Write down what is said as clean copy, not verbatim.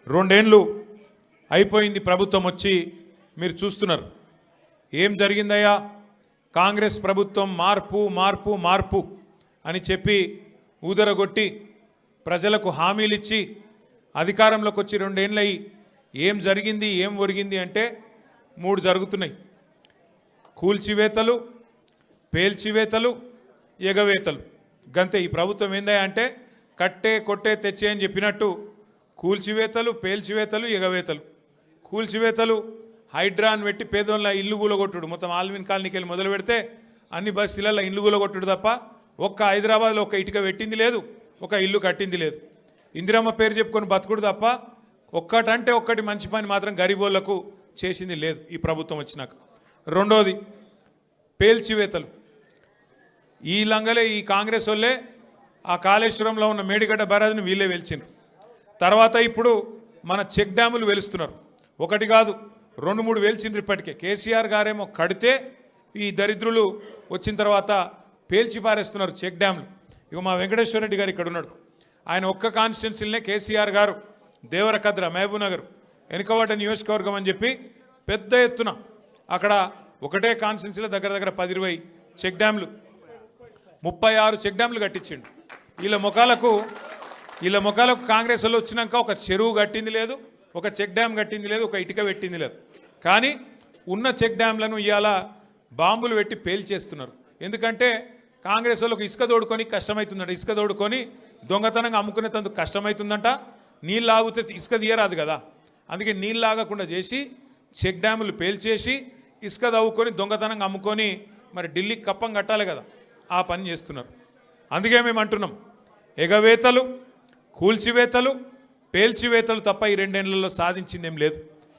రెండేండ్లు అయిపోయింది ప్రభుత్వం వచ్చి, మీరు చూస్తున్నారు ఏం జరిగిందయ్యా. కాంగ్రెస్ ప్రభుత్వం మార్పు మార్పు మార్పు అని చెప్పి ఊదరగొట్టి ప్రజలకు హామీలు ఇచ్చి అధికారంలోకి వచ్చి రెండేండ్లయి ఏం జరిగింది ఏం ఒరిగింది అంటే 3 జరుగుతున్నాయి. కూల్చివేతలు, పేల్చివేతలు, ఎగవేతలు. గంతే. ఈ ప్రభుత్వం ఏందయ్యా అంటే కట్టే కొట్టే తెచ్చే అని చెప్పినట్టు కూల్చివేతలు, పేల్చివేతలు, ఎగవేతలు. కూల్చివేతలు హైడ్రాన్ పెట్టి పేదోళ్ళ ఇల్లు కూలగొట్టుడు. మొత్తం ఆల్విన్ కాలనీకి వెళ్ళి మొదలు పెడితే అన్ని బస్తీలలో ఇల్లు కూలగొట్టుడు తప్ప ఒక్క హైదరాబాద్లో ఒక్క ఇటుక పెట్టింది లేదు, ఒక ఇల్లు కట్టింది లేదు. ఇందిరమ్మ పేరు చెప్పుకొని బతుకుడు తప్ప ఒక్కటంటే ఒక్కటి మంచి పని మాత్రం గరీబోళ్లకు చేసింది లేదు ఈ ప్రభుత్వం వచ్చినాక. రెండోది పేల్చివేతలు. ఈ లంగలే ఈ కాంగ్రెస్ వాళ్ళే ఆ కాళేశ్వరంలో ఉన్న మేడిగడ్డ బ్యారేజ్ని వీళ్ళే వెలిచిండ్రు. తర్వాత ఇప్పుడు మన చెక్ డ్యాములు వెలుస్తున్నారు. ఒకటి కాదు 2-3 వెలిచిండ్రు ఇప్పటికే. కేసీఆర్ గారేమో కడితే ఈ దరిద్రులు వచ్చిన తర్వాత పేల్చి పారేస్తున్నారు చెక్ డ్యాములు. ఇక మా వెంకటేశ్వర రెడ్డి గారు ఇక్కడ ఉన్నాడు. ఆయన ఒక్క కాన్స్టిట్యున్సీలనే కేసీఆర్ గారు దేవరకద్ర, మహబూబ్నగర్ వెనుకబడ్డ నియోజకవర్గం అని చెప్పి పెద్ద ఎత్తున అక్కడ ఒకటే కాన్స్టిట్యున్సీలో దగ్గర దగ్గర 10-20 చెక్ డ్యాములు, 36 చెక్ డ్యాములు కట్టించిండు. వీళ్ళ ముఖాలకు కాంగ్రెస్ వాళ్ళు వచ్చినాక ఒక చెరువు కట్టింది లేదు, ఒక చెక్ డ్యామ్ కట్టింది లేదు, ఒక ఇటుక పెట్టింది లేదు. కానీ ఉన్న చెక్ డ్యామ్లను ఇవాళ బాంబులు పెట్టి పేల్చేస్తున్నారు. ఎందుకంటే కాంగ్రెస్ వాళ్ళకు ఇసుక తోడుకొని కష్టమవుతుందంట. ఇసుక తోడుకొని దొంగతనంగా అమ్ముకునేందుకు కష్టమవుతుందంట. నీళ్ళు ఆగితే ఇసుక తీయరాదు కదా. అందుకే నీళ్ళు ఆగకుండా చేసి చెక్ డ్యాములు పేల్చేసి ఇసుక తవ్వుకొని దొంగతనంగా అమ్ముకొని మరి ఢిల్లీకి కప్పం కట్టాలి కదా, ఆ పని చేస్తున్నారు. అందుకే మేము అంటున్నాం ఎగవేతలు, కూల్చివేతలు, పేల్చివేతలు తప్ప ఈ 2 ఏళ్లలో సాధించిందేం లేదు.